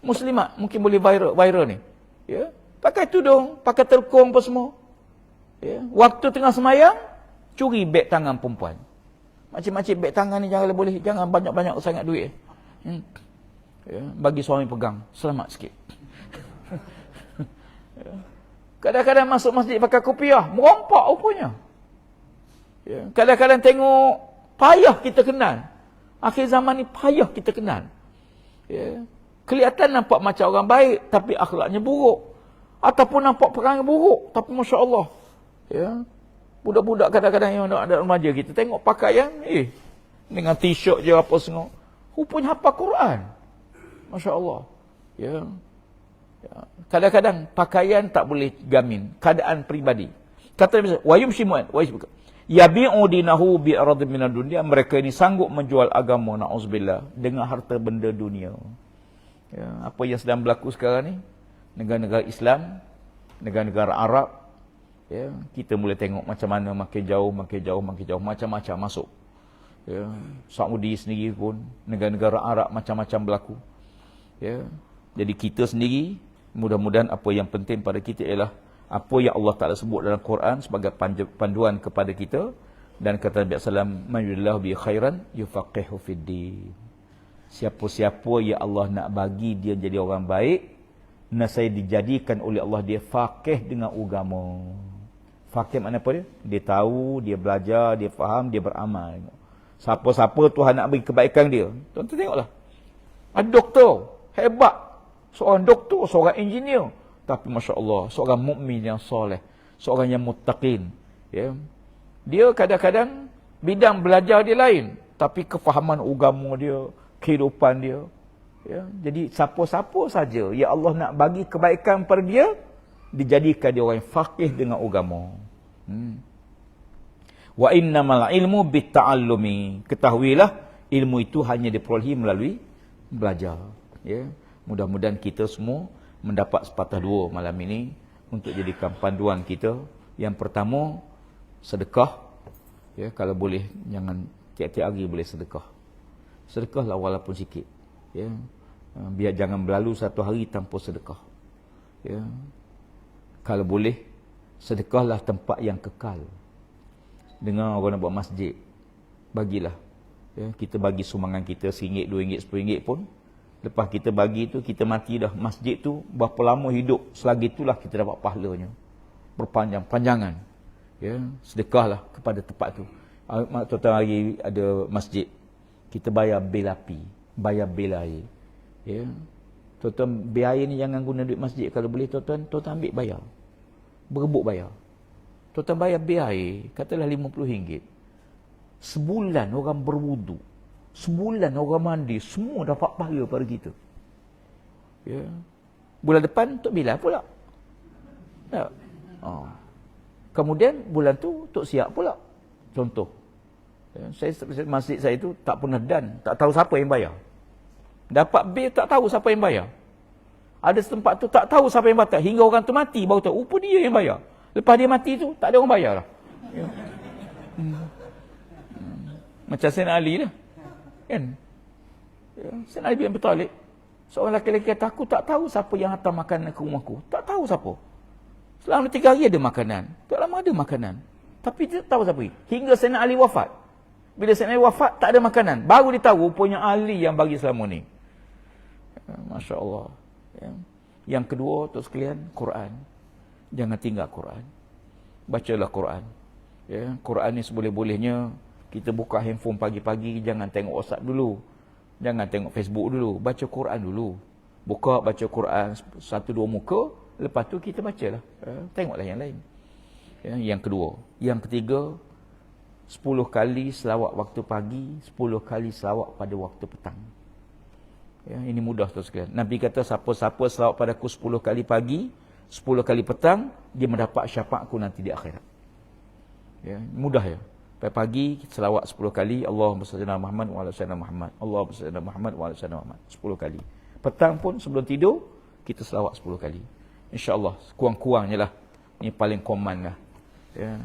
Muslimat mungkin boleh viral ni. Ya, pakai tudung, pakai telkung apa semua. Ya, waktu tengah semayang, curi beg tangan perempuan. Macam-macam beg tangan ni jangan banyak-banyak sangat duit. Ya, bagi suami pegang, selamat sikit. Ya. Kadang-kadang masuk masjid pakai kopiah, merompak rupanya. Ya. Kadang-kadang tengok payah kita kenal. Akhir zaman ni payah kita kenal. Ya. Kelihatan nampak macam orang baik, tapi akhlaknya buruk. Ataupun nampak perangai buruk, tapi Masya Allah. Ya. Budak-budak kadang-kadang yang ada remaja kita tengok pakaian, dengan t-shirt je apa semua. Rupanya hafal Quran. Masya Allah. Ya. Ya. Kadang-kadang pakaian tak boleh gamin. Keadaan peribadi. Kata Nabi wa yumshimuan wa yasbuka. Yabi'u dinahu bi'arad minad dunya. Mereka ini sanggup menjual agama, na'uzubillah, dengan harta benda dunia. Ya. Apa yang sedang berlaku sekarang ni? Negara-negara Islam, negara-negara Arab, ya, kita boleh tengok macam mana makin jauh, macam-macam masuk. Ya. Saudi sendiri pun, negara-negara Arab macam-macam berlaku. Ya. Jadi kita sendiri, mudah-mudahan apa yang penting pada kita ialah apa yang Allah Ta'ala sebut dalam Quran sebagai panduan kepada kita. Dan kata Nabi SAW, man yuridillahu bi khairan yufaqihu fiddin. Siapa-siapa yang Allah nak bagi dia jadi orang baik, saya dijadikan oleh Allah dia faqih dengan agama. Faqih makna apa dia? Dia tahu, dia belajar, dia faham, dia beramal. Siapa-siapa Tuhan nak bagi kebaikan dia. Tuan-tuan tengoklah. Ada doktor, hebat. Seorang doktor, seorang engineer. Tapi Masya Allah, seorang mukmin yang soleh. Seorang yang muttaqin. Ya. Dia kadang-kadang bidang belajar dia lain. Tapi kefahaman agama dia, kehidupan dia. Ya. Jadi siapa-siapa saja ya Allah nak bagi kebaikan pada dia, dijadikan dia orang yang faqih dengan agama. Wa innamal ilmu bitta'allumi. Ketahuilah ilmu itu hanya diperolehi melalui belajar. Ya. Mudah-mudahan kita semua mendapat sepatah dua malam ini untuk jadikan panduan kita. Yang pertama, sedekah. Ya, kalau boleh jangan tiap-tiap hari boleh sedekah. Sedekahlah walaupun sikit. Ya. Biar jangan berlalu satu hari tanpa sedekah. Ya. Kalau boleh, sedekahlah tempat yang kekal. Dengar orang nak buat masjid, bagilah. Ya. Kita bagi sumbangan kita RM1, RM2, RM10 pun. Lepas kita bagi tu, kita mati dah. Masjid tu berapa lama hidup, selagi itulah kita dapat pahalanya. Berpanjang-panjangan. Ya. Sedekahlah kepada tempat tu. Tuan-tuan hari ada masjid, kita bayar bil api, bayar bil air. Ya. Tuan-tuan, bil air ni jangan guna duit masjid. Kalau boleh tuan-tuan ambil bayar. Berebut bayar. Tuan-tuan bayar bil air, katalah RM50. Sebulan orang berwudu. Sebulan orang mandi, semua dapat pahala pada kita. Ya. Bulan depan Tok Bilal pula. Ya. Kemudian bulan tu Tok Siap pula. Contoh. Ya. Masjid saya tu tak pernah tak tahu siapa yang bayar. Dapat bil tak tahu siapa yang bayar. Ada setempat tu tak tahu siapa yang bayar. Hingga orang tu mati baru tahu, rupa dia yang bayar. Lepas dia mati tu tak ada orang bayar lah. Ya. Macam Sayyidina Ali lah. Kan? Ya. Sayyidina Ali bin Abi Talib, seorang lelaki-lelaki kata, aku tak tahu siapa yang hantar makanan ke rumahku. Tak tahu siapa. Selama 3 hari ada makanan. Tak lama ada makanan. Tapi dia tak tahu siapa. Hingga Sayyidina Ali wafat. Bila Sayyidina Ali wafat, tak ada makanan. Baru dia tahu rupanya Ali yang bagi selama ni. Ya, Masya Allah. Ya. Yang kedua, untuk sekalian, Quran. Jangan tinggal Quran. Bacalah Quran. Ya. Quran ni seboleh-bolehnya, kita buka handphone pagi-pagi, jangan tengok WhatsApp dulu. Jangan tengok Facebook dulu. Baca Quran dulu. Buka, baca Quran 1-2 muka. Lepas tu kita bacalah. Tengoklah yang lain. Ya, yang kedua. Yang ketiga, 10 kali selawat waktu pagi, 10 kali selawat pada waktu petang. Ya, ini mudah tu sekalian. Nabi kata siapa-siapa selawat padaku 10 kali pagi, 10 kali petang, dia mendapat syafaatku nanti di akhirat. Ya, mudah ya. Pagi kita selawat 10 kali, Allahumma salli ala Muhammad wa ala sayyidina Muhammad. Allahumma salli ala Muhammad wa ala sayyidina Muhammad. 10 kali. Petang pun sebelum tidur kita selawat 10 kali. Insya-Allah kurang-kurangnya lah. Ini paling common lah. Ya.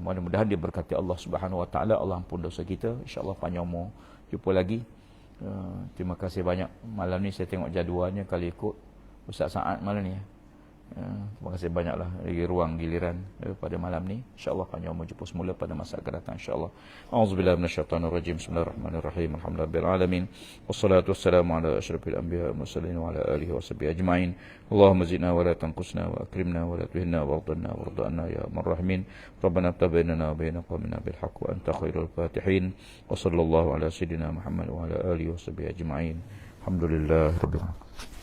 Mudah-mudahan dia berkati Allah Subhanahu wa taala, Allah ampun dosa kita. Insya-Allah panjang umur. Jumpa lagi. Terima kasih banyak. Malam ni saya tengok jadualnya kalau ikut Ustaz Saad malam ni. Terima kasih banyaklah lagi ruang giliran pada malam ni. InsyaAllah panjang umur jumpa semula pada masa akan datang insyaAllah. A'udzubillahi minasyaitanirrajim. Bismillahirrahmanirrahim. Alhamdulillahirabbil alamin. Wassalatu wassalamu ala asyrafil anbiya'i wal mursalin wa ala alihi washabihi ajma'in. Allahumma zidna wa la tanqusna wa akrimna wa la tuhinna wa ardana warḍa'na ya arhamar rahimin. Rabbana tabayyana baina qawmina bil haqq wa anta khairul fatihin. Wa sallallahu ala sayyidina Muhammad wa ala alihi washabihi ajma'in. Alhamdulillahirabbil alamin.